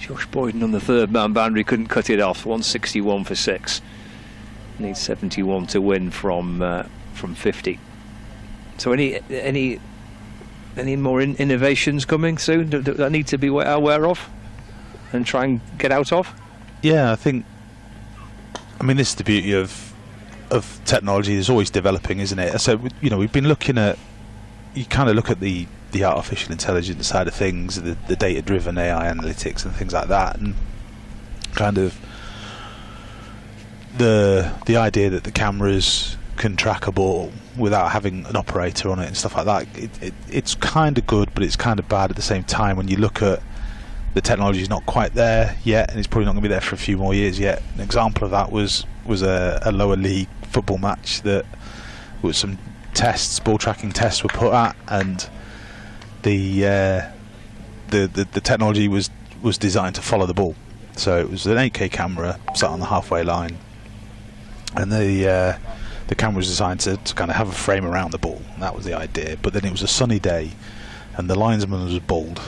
Josh Boyden on the third man boundary couldn't cut it off. 161 for 6. Needs 71 to win from 50. So any more innovations coming soon that need to be aware of and try and get out of? Yeah, I think. I mean, this is the beauty of technology. It's always developing, isn't it? So we've been looking at. You kind of look at the artificial intelligence side of things, the data-driven AI analytics and things like that, and kind of the idea that the cameras can track a ball without having an operator on it and stuff like that. It's kind of good, but it's kind of bad at the same time. When you look at the technology, is not quite there yet, and it's probably not going to be there for a few more years yet. An example of that was a lower league football match that was some ball tracking tests were put at, and the technology was designed to follow the ball. So it was an 8K camera sat on the halfway line, and the camera was designed to kind of have a frame around the ball. And that was the idea. But then it was a sunny day, and the linesman was bald.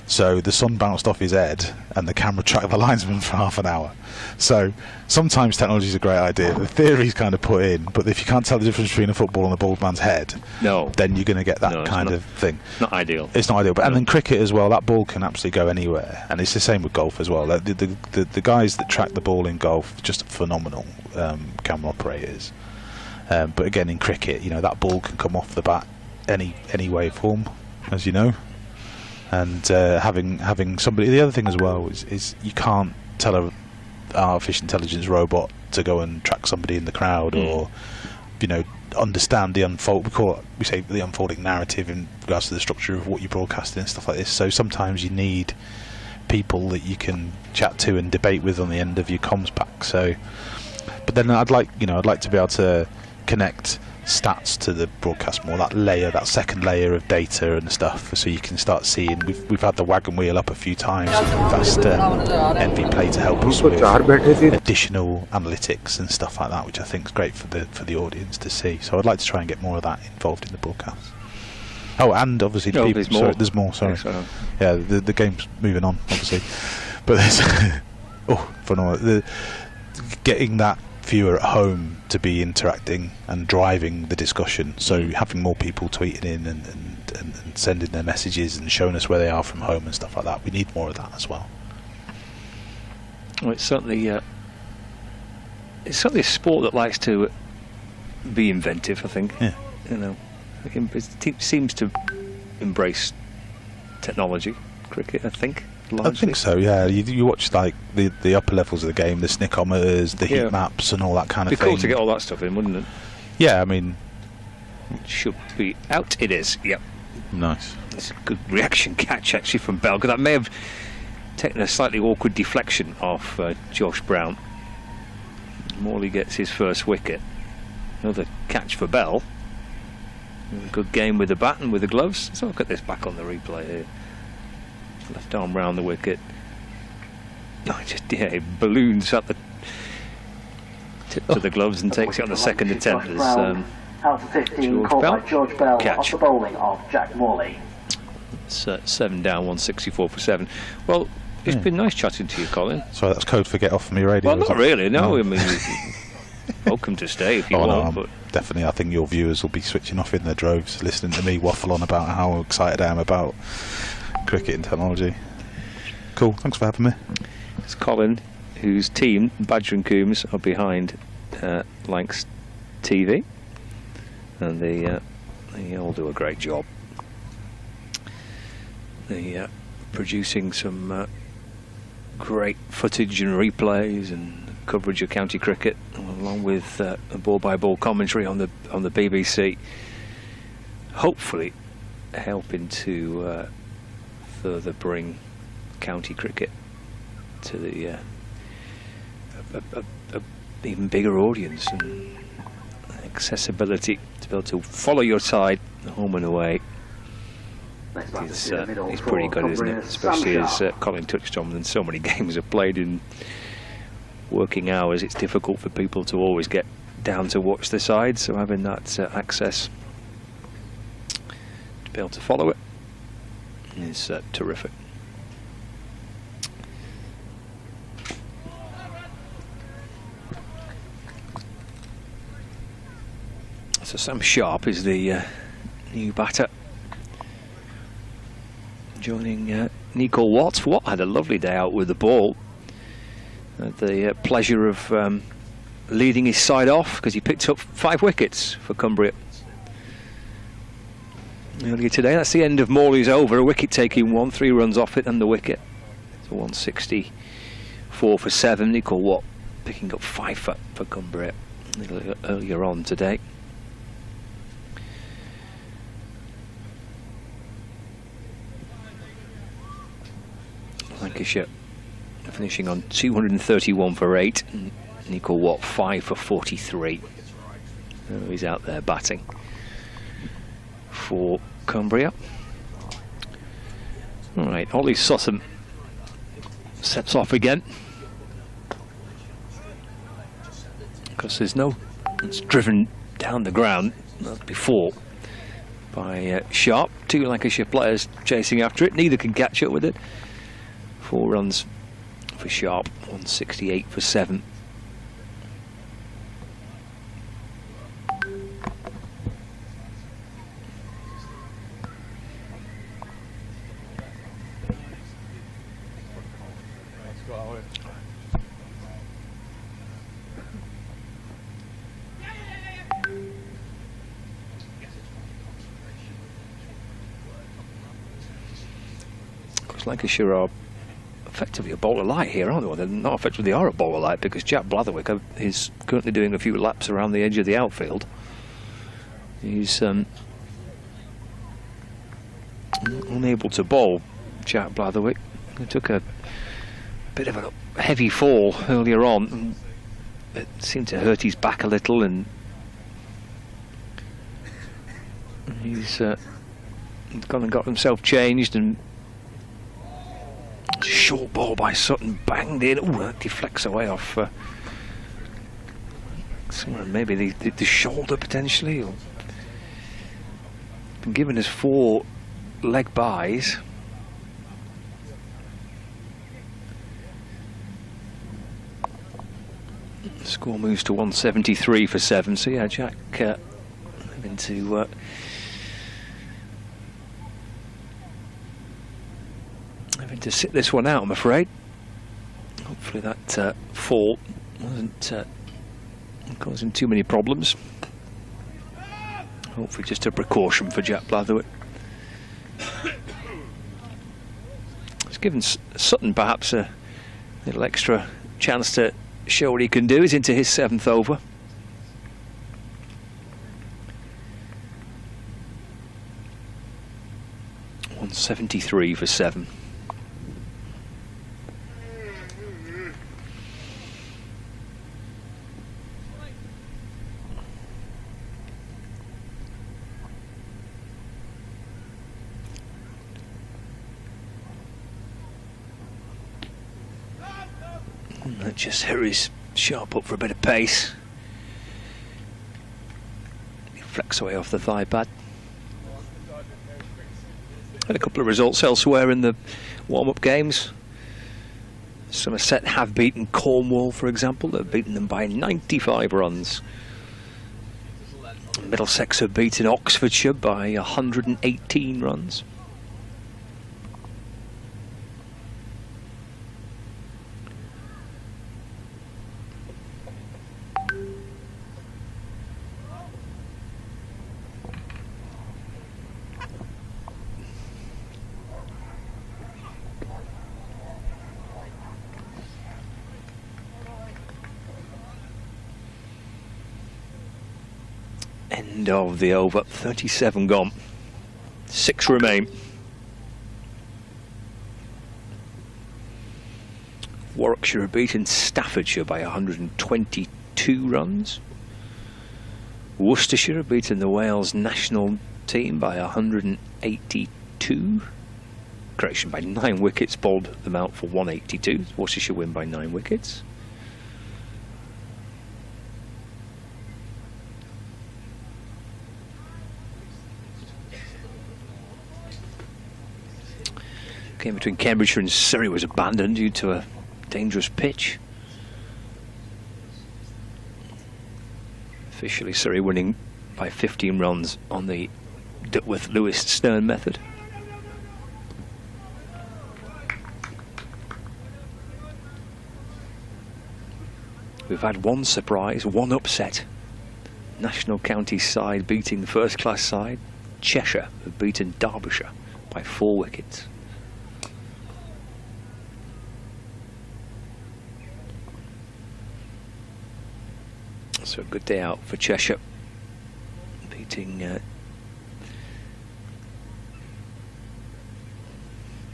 So the sun bounced off his head, and the camera tracked the linesman for half an hour. So sometimes technology is a great idea. The theory's kind of put in, but if you can't tell the difference between a football and a bald man's head, then you're going to get that kind of thing. Not ideal. It's not ideal. But and then cricket as well. That ball can absolutely go anywhere, and it's the same with golf as well. Like the guys that track the ball in golf, just phenomenal camera operators. But again, in cricket, that ball can come off the bat any waveform, as you know. And having somebody. The other thing as well is you can't tell an artificial intelligence robot to go and track somebody in the crowd, or understand the we say the unfolding narrative in regards to the structure of what you're broadcasting and stuff like this. So sometimes you need people that you can chat to and debate with on the end of your comms pack. So, but then I'd like to be able to connect stats to the broadcast more, that second layer of data and stuff, so you can start seeing. We've had the wagon wheel up a few times. We've asked NV Play to help us with additional analytics and stuff like that, which I think is great for the audience to see. So I'd like to try and get more of that involved in the broadcast. Oh, and obviously there's more. Sorry. Yeah, the game's moving on, obviously, but there's getting that viewer at home to be interacting and driving the discussion, so having more people tweeting in and sending their messages and showing us where they are from home and stuff like that. We need more of that as well. Well, it's certainly a sport that likes to be inventive, I think. Yeah. It seems to embrace technology, cricket, I think. Largely. I think so, yeah. You watch like the upper levels of the game, the snickometers, the heat maps and all that kind of thing. It'd be cool to get all that stuff in, wouldn't it? Yeah, I mean, it should be out. It is, yep. Nice. It's a good reaction catch actually from Bell, because that may have taken a slightly awkward deflection off Josh Brown. Morley gets his first wicket. Another catch for Bell. Good game with the bat and with the gloves. Let's look at this back on the replay here. Left arm round the wicket. He balloons up the tip to the gloves and takes it on the second attempt. As out for 15, caught by George Bell off the bowling of Jack Morley. It's 7 down, 164 for 7. Well, it's been nice chatting to you, Colin. Sorry, that's code for get off me radio. Well, not really, no. I mean, welcome to stay if you want. No, definitely, I think your viewers will be switching off in their droves, listening to me waffle on about how excited I am about cricket and technology. Cool, thanks for having me. It's Colin, whose team, Badger and Coombs, are behind Lancs TV, and they all do a great job. They're producing some great footage and replays and coverage of county cricket, along with a ball-by-ball commentary on the BBC, hopefully helping to further bring county cricket to the even bigger audience, and accessibility to be able to follow your side home and away. He's pretty good, isn't it? Especially as Colin touched on, and so many games are played in working hours. It's difficult for people to always get down to watch the side, so having that access to be able to follow it is terrific. So Sam Sharp is the new batter, joining Nico Watt. Watt had a lovely day out with the ball. Had the pleasure of leading his side off because he picked up 5 wickets for Cumbria earlier today. That's the end of Morley's over. A wicket taking one, 3 runs off it and the wicket. So 164 for 7. Nico Watt picking up 5 for Cumbria a little earlier on today. Lancashire finishing on 231 for 8. And Nico Watt 5 for 43. So he's out there batting for Cumbria. Alright, Ollie Sutton sets off again. Because there's no, it's driven down the ground before by Sharp. 2 Lancashire players chasing after it. Neither can catch up with it. 4 runs for Sharp, 168 for 7. Lancashire are effectively a bowler light here, aren't they? Well, they're not effectively, they are a bowler light because Jack Blatherwick is currently doing a few laps around the edge of the outfield. He's unable to bowl, Jack Blatherwick. He took a bit of a heavy fall earlier on, and it seemed to hurt his back a little, and he's gone and got himself changed, and short ball by Sutton banged in. Oh, that deflects away off somewhere, maybe the shoulder potentially. Or been given his 4 leg byes. The score moves to 173 for 7. So yeah, Jack having to sit this one out, I'm afraid. Hopefully that fall wasn't causing too many problems. Hopefully just a precaution for Jack Blatherwick. It's given Sutton perhaps a little extra chance to show what he can do. He's into his 7th over. .173 for 7. That just hurries Sharp up for a bit of pace. He flecks away off the thigh pad. Had a couple of results elsewhere in the warm-up games. Somerset have beaten Cornwall, for example. They've beaten them by 95 runs. Middlesex have beaten Oxfordshire by 118 runs. End of the over, 37 gone, 6 remain. Warwickshire have beaten Staffordshire by 122 runs. Worcestershire have beaten the Wales national team by 182. Correction, by 9 wickets, bowled them out for 182. Worcestershire win by 9 wickets. Game between Cambridgeshire and Surrey was abandoned due to a dangerous pitch. Officially Surrey winning by 15 runs on the Duckworth Lewis Stern method. We've had one surprise, one upset. National County side beating the first class side. Cheshire have beaten Derbyshire by 4 wickets. So a good day out for Cheshire, beating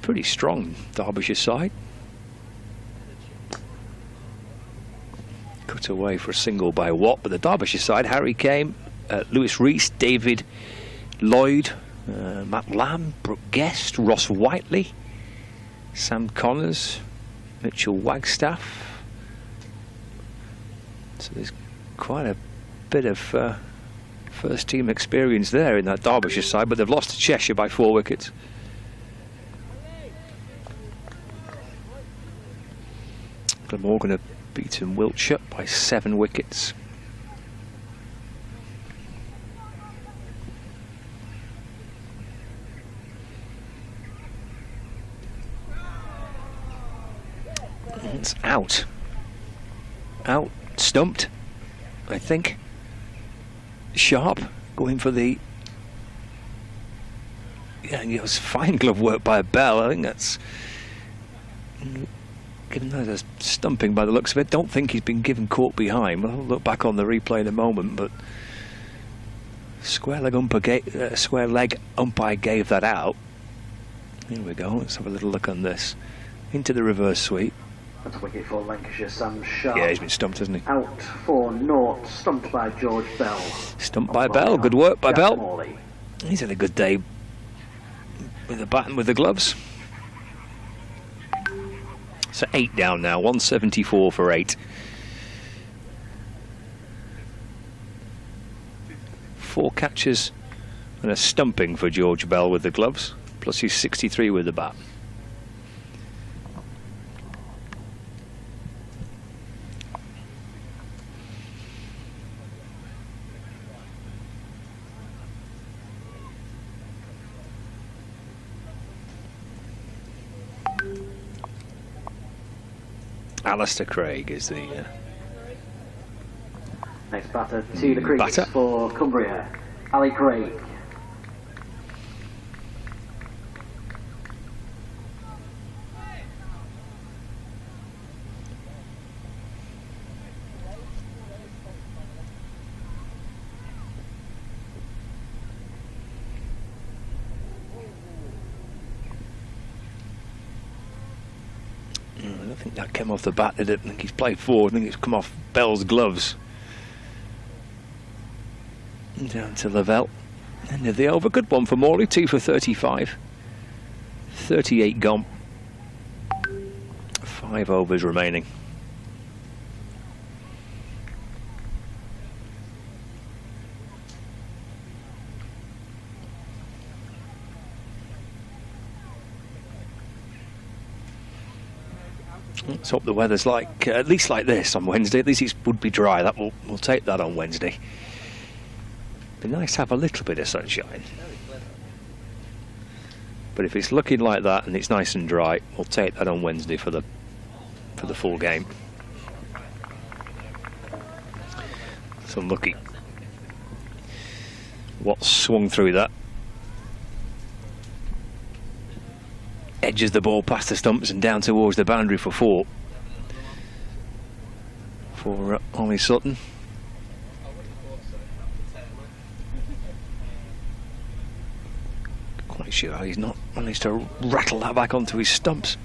pretty strong Derbyshire side. Cut away for a single by Watt, but the Derbyshire side, Harry Kane, Lewis Rees, David Lloyd, Matt Lamb, Brooke Guest, Ross Whiteley, Sam Connors, Mitchell Wagstaff. So there's quite a bit of first team experience there in that Derbyshire side, but they've lost to Cheshire by 4 wickets. Glamorgan have beaten Wiltshire by 7 wickets. It's out. Out, stumped, I think. Sharp going for the... Yeah, it was fine glove work by Bell. I think that's... Given that as stumping by the looks of it, don't think he's been given caught behind. We'll look back on the replay in a moment, but square leg umpire gave that out. Here we go. Let's have a little look on this. Into the reverse sweep. That's a wicket for Lancashire, Sam Sharp. Yeah, he's been stumped, hasn't he? Out for naught, stumped by George Bell. Stumped by Bell. Good work by Bell. He's had a good day with the bat and with the gloves. So 8 down now, 174 for 8. 4 catches and a stumping for George Bell with the gloves, plus he's 63 with the bat. Alistair Craig is the next batter to the crease for Cumbria, Ali Craig. I don't think that came off the bat, did it? I think he's played forward. I think it's come off Bell's gloves. Down to Lavelle. End of the over. Good one for Morley. 2 for 35. 38 gone. 5 overs remaining. Let's hope the weather's like at least like this on Wednesday. At least it would be dry. That we'll take that on Wednesday. Be nice to have a little bit of sunshine. But if it's looking like that and it's nice and dry, we'll take that on Wednesday for the full game. It's unlucky. What swung through that? Edges the ball past the stumps and down towards the boundary for 4 for Ollie Sutton. Quite sure he's not managed to rattle that back onto his stumps.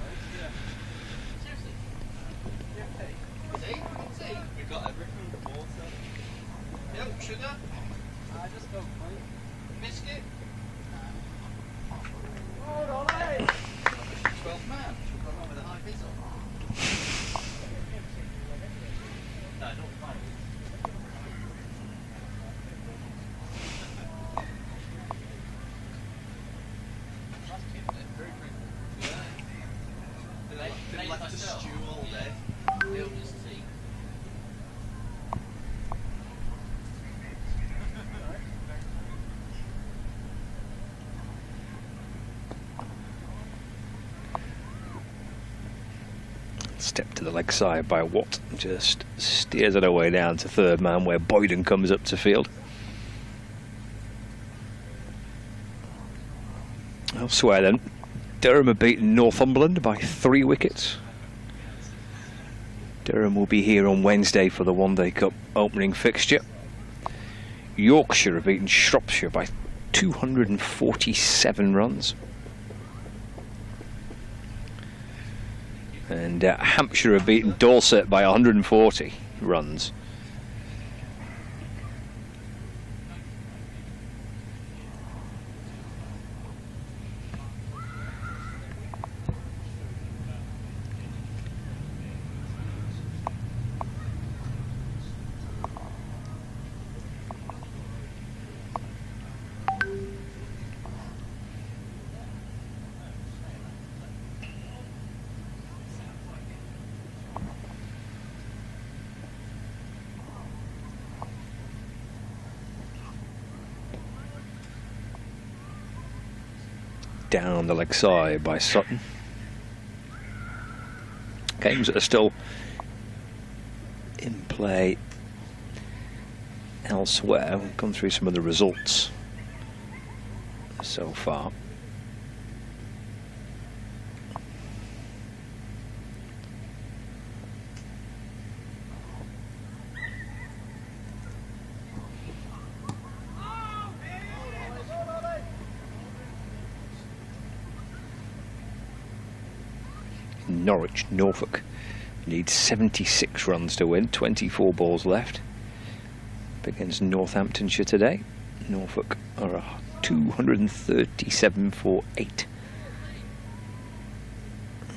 Step to the leg side by Watt, just steers it away down to third man where Boyden comes up to field. Elsewhere then, Durham have beaten Northumberland by 3 wickets. Durham will be here on Wednesday for the One Day Cup opening fixture. Yorkshire have beaten Shropshire by 247 runs. And Hampshire have beaten Dorset by 140 runs. Down the leg side by Sutton. Games that are still in play elsewhere. We've gone through some of the results so far. Norwich, Norfolk needs 76 runs to win, 24 balls left. Up against Northamptonshire today. Norfolk are 237 for 8.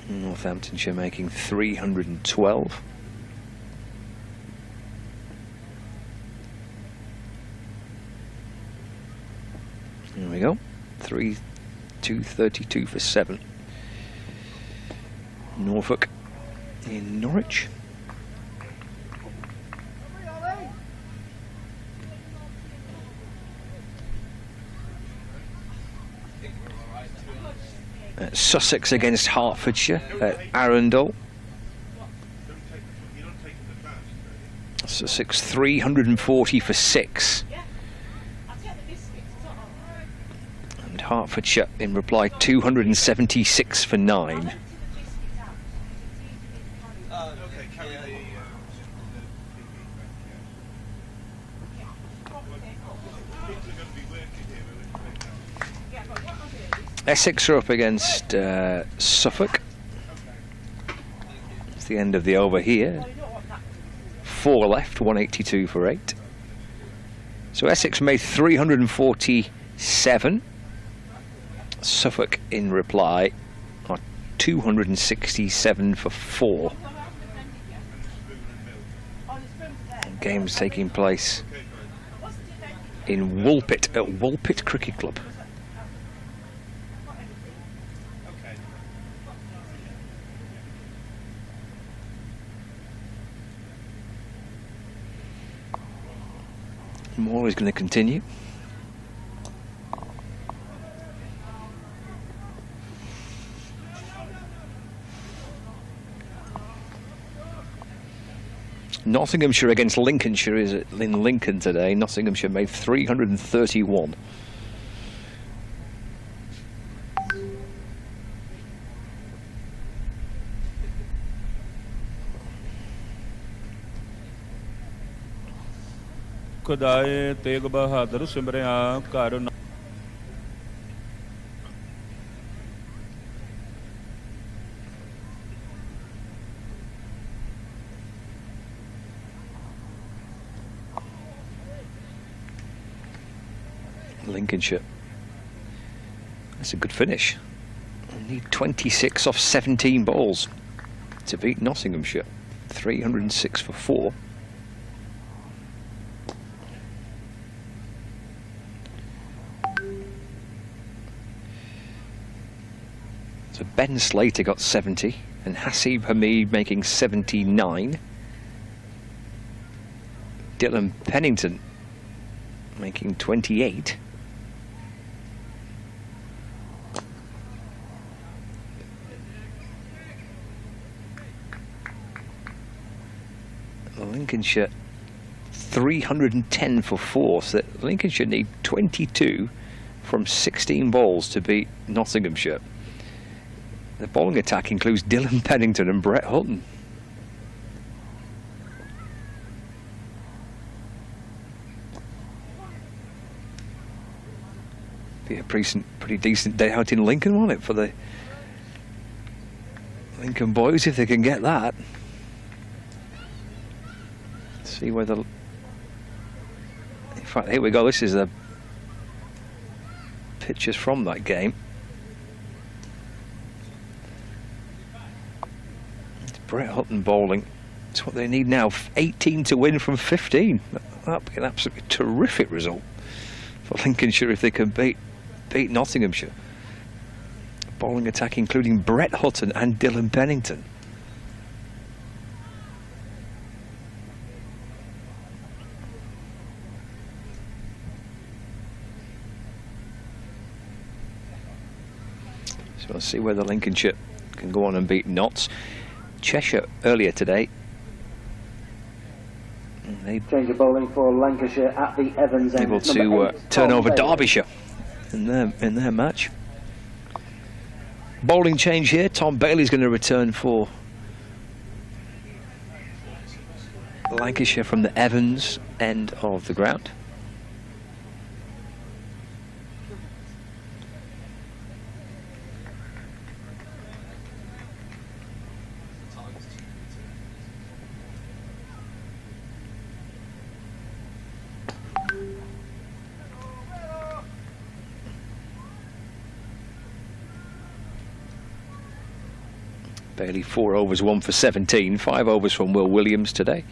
Northamptonshire making 312. There we go. 232 for 7. Norfolk in Norwich. Sussex against Hertfordshire at Arundel. Sussex 340 for 6. And Hertfordshire in reply 276 for 9. Essex are up against Suffolk. It's the end of the over here. 4 left, 182 for 8. So Essex made 347. Suffolk in reply are 267 for 4. Games taking place in Woolpit at Woolpit Cricket Club. More is going to continue. Nottinghamshire against Lincolnshire is in Lincoln today. Nottinghamshire made 331. खुदाए Tegh Bahadur Simaria कर Lincolnshire. That's a good finish. They need 26 off 17 balls to beat Nottinghamshire. 306 for 4. So Ben Slater got 70 and Hasib Hamid making 79. Dylan Pennington making 28. Lincolnshire 310 for fourth. That Lincolnshire need 22 from 16 balls to beat Nottinghamshire. The bowling attack includes Dylan Pennington and Brett Hutton. Be a pretty decent day out in Lincoln, won't it, for the Lincoln boys, if they can get that. See whether... In fact, here we go. This is the pictures from that game. It's Brett Hutton bowling. It's what they need now. 18 to win from 15. That'd be an absolutely terrific result for Lincolnshire if they can beat Nottinghamshire. Bowling attack including Brett Hutton and Dylan Pennington. So we'll see whether Lincolnshire can go on and beat Notts. Cheshire earlier today. Change of bowling for Lancashire at the Evans end. Able to turn over Derbyshire in their match. Bowling change here. Tom Bailey's going to return for Lancashire from the Evans end of the ground. Bailey 4 overs, 1 for 17. 5 overs from Will Williams today.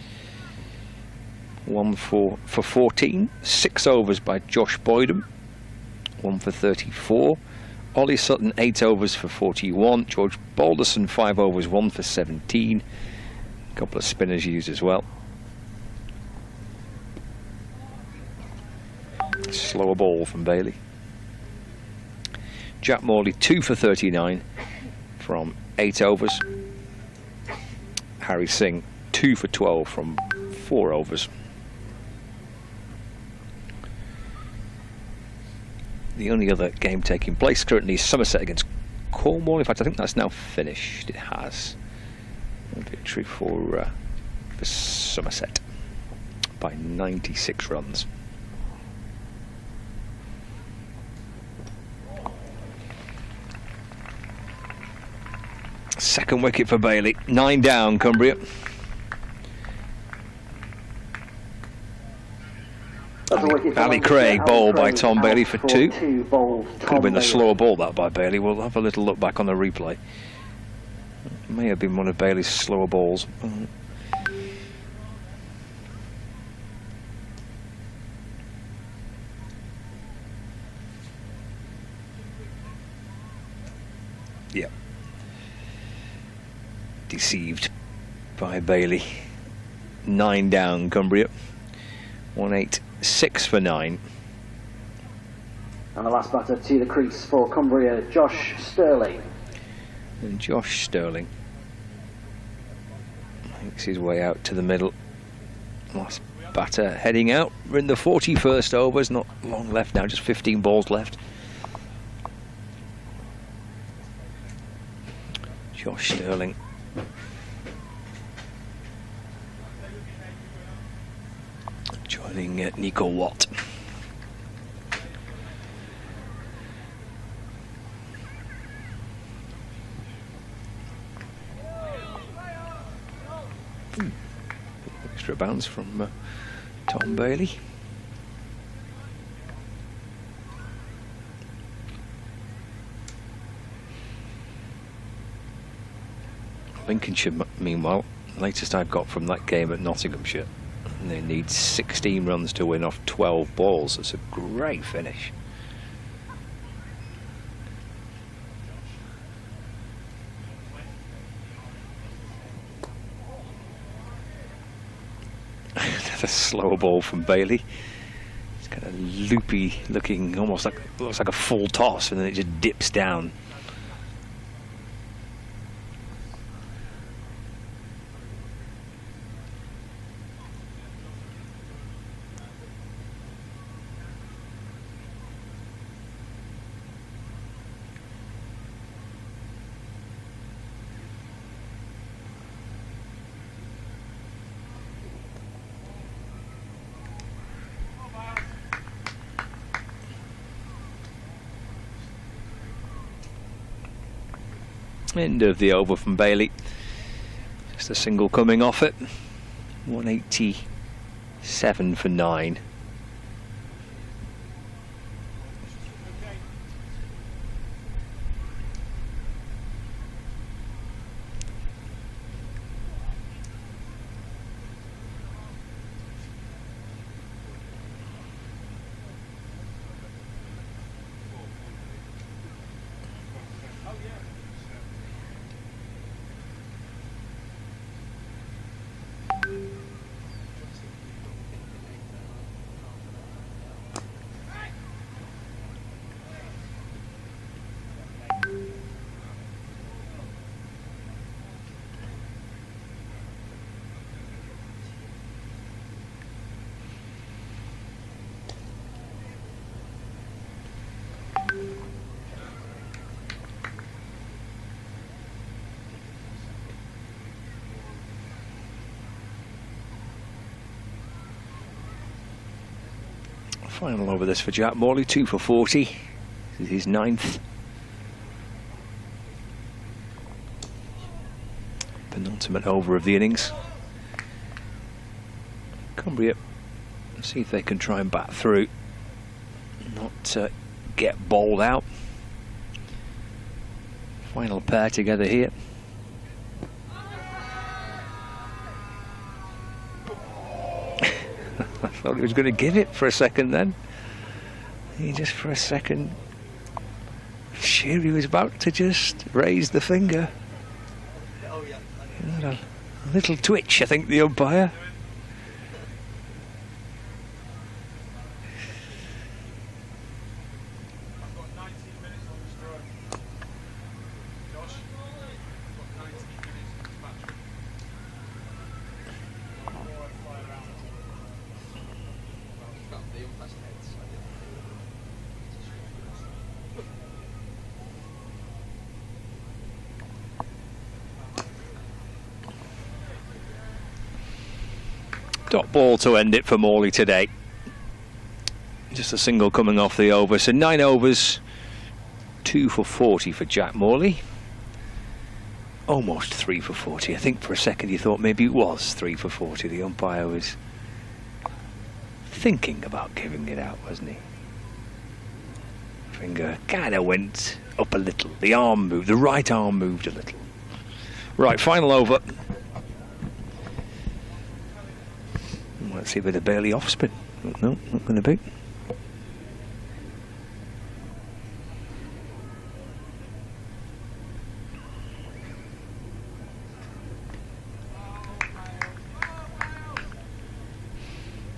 1 for 14. 6 overs by Josh Boydham. 1 for 34. Ollie Sutton 8 overs for 41. George Balderson 5 overs, 1 for 17. A couple of spinners used as well. Slower ball from Bailey. Jack Morley 2 for 39 from 8 overs. Harry Singh 2 for 12 from 4 overs. The only other game taking place currently is Somerset against Cornwall. In fact, I think that's now finished. It has. A victory for Somerset by 96 runs. Second wicket for Bailey. 9 down, Cumbria. Ali Craig bowled by Tom Bailey for 2. Could have been a slower ball that by Bailey. We'll have a little look back on the replay. It may have been one of Bailey's slower balls. Yeah. Deceived by Bailey. 9 down, Cumbria. 186 for 9. And the last batter to the crease for Cumbria, Josh Sterling. And Josh Sterling makes his way out to the middle. Last batter heading out. We're in the 41st overs, not long left now, just 15 balls left. Josh Sterling. Joining Nico Watt. Extra bounce from Tom Bailey. Lincolnshire, meanwhile, latest I've got from that game at Nottinghamshire, and they need 16 runs to win off 12 balls. That's a great finish. Another slower ball from Bailey. It's kind of loopy looking, almost like, looks like a full toss, and then it just dips down. End of the over from Bailey. Just a single coming off it. 187 for 9. Final over this for Jack Morley, 2 for 40. This is his 9th. Penultimate over of the innings. Cumbria, see if they can try and bat through, not get bowled out. Final pair together here. I thought he was going to give it for a second then. He just for a second, sure he was about to just raise the finger. A little twitch, I think, the umpire. Dot ball to end it for Morley today. Just a single coming off the over. So 9 overs, 2 for 40 for Jack Morley. Almost 3 for 40. I think for a second he thought maybe it was 3 for 40. The umpire was thinking about giving it out, wasn't he? Finger kind of went up a little. The arm moved, the right arm moved a little. Right, final over. Let's see a bit of Bailey off spin. No, not going to be.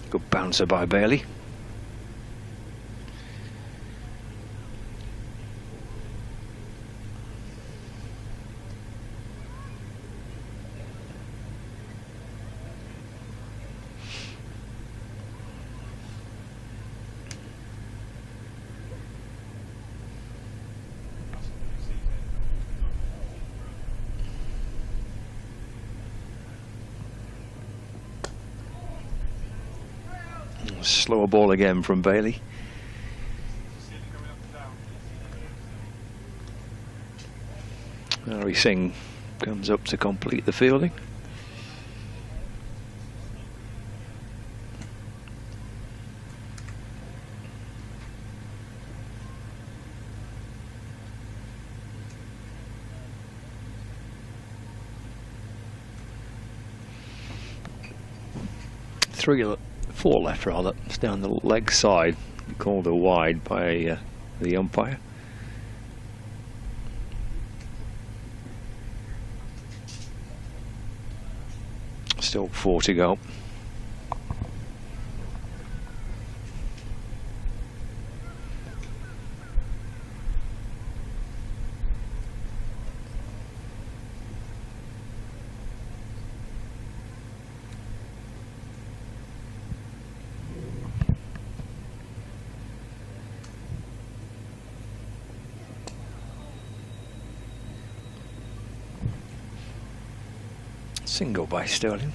Good bouncer by Bailey. Slower ball again from Bailey. Hari Singh comes up to complete the fielding. Four left rather. It's down the leg side, called a wide by the umpire. Still 4 to go. Single by Sterling,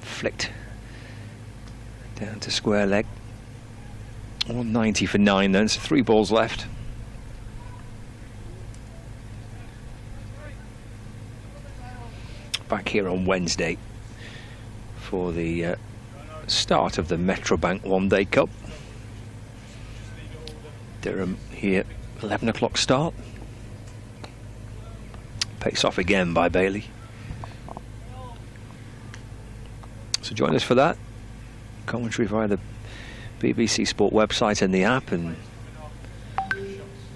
flicked down to square leg. 190 for 9 then, so 3 balls left. back here on Wednesday for the start of the Metrobank One-Day Cup. Durham here, 11 o'clock start. Pace off again by Bailey. So join us for that. Commentary via the BBC Sport website and the app, and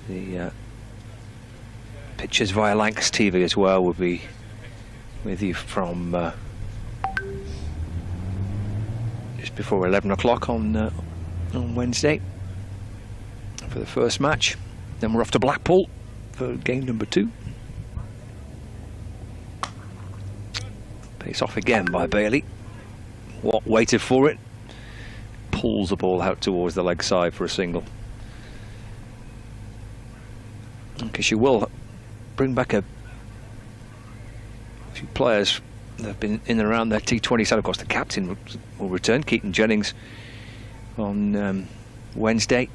the pictures via Lancashire TV as well will be with you from just before 11 o'clock on Wednesday for the first match. Then we're off to Blackpool for game number 2. Pace off again by Bailey. Watt waited for it. Pulls the ball out towards the leg side for a single. Because she will bring back a few players that have been in and around their T20 side. Of course, the captain will return, Keaton Jennings, on Wednesday.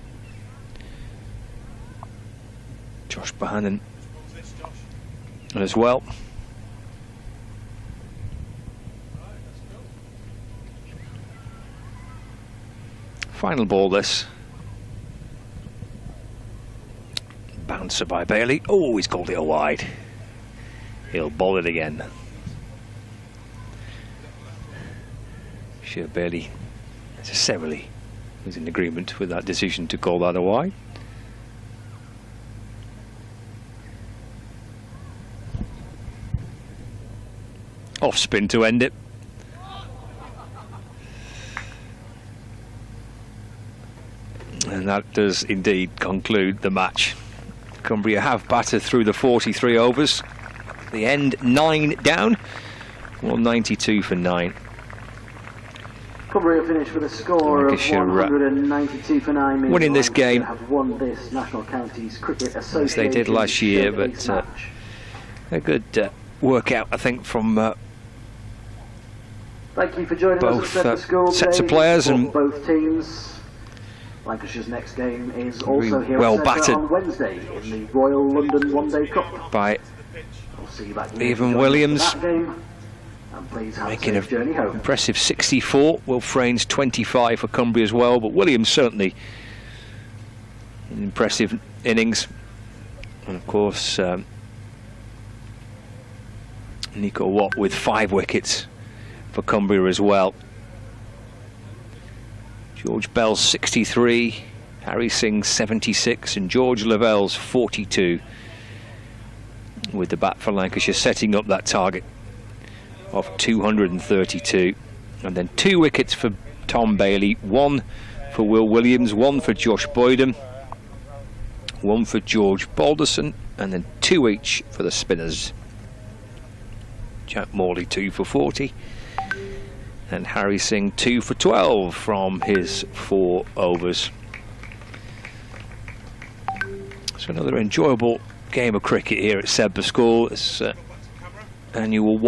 Josh Bohannon as well. Final ball this. Bouncer by Bailey. Oh, he's called it a wide. He'll bowl it again. Sure, Bailey necessarily was in agreement with that decision to call that a wide. Off spin to end it. And that does indeed conclude the match. Cumbria have battered through the 43 overs. The end 9 down, 192 for 9. Cumbria finished with a score of 192 for 9. Winning this game, have won this National Counties Cricket Association as they did last year, but a good workout, I think, from thank you for joining both us at sets of players and both teams. Lancashire's next game is also here well battered on Wednesday in the Royal London One-Day Cup. By We'll see you back Evan Williams, making an journey home. Impressive 64. Will Frane's 25 for Cumbria as well, but Williams certainly an impressive innings. And of course, Nico Watt with 5 wickets for Cumbria as well. George Bell's 63, Harry Singh's 76, and George Lavell's 42 with the bat for Lancashire, setting up that target of 232. And then 2 wickets for Tom Bailey, 1 for Will Williams, 1 for Josh Boydham, 1 for George Balderson, and then 2 each for the spinners. Jack Morley 2 for 40. And Harry Singh 2 for 12 from his 4 overs. So another enjoyable game of cricket here at Sedbergh School. It's annual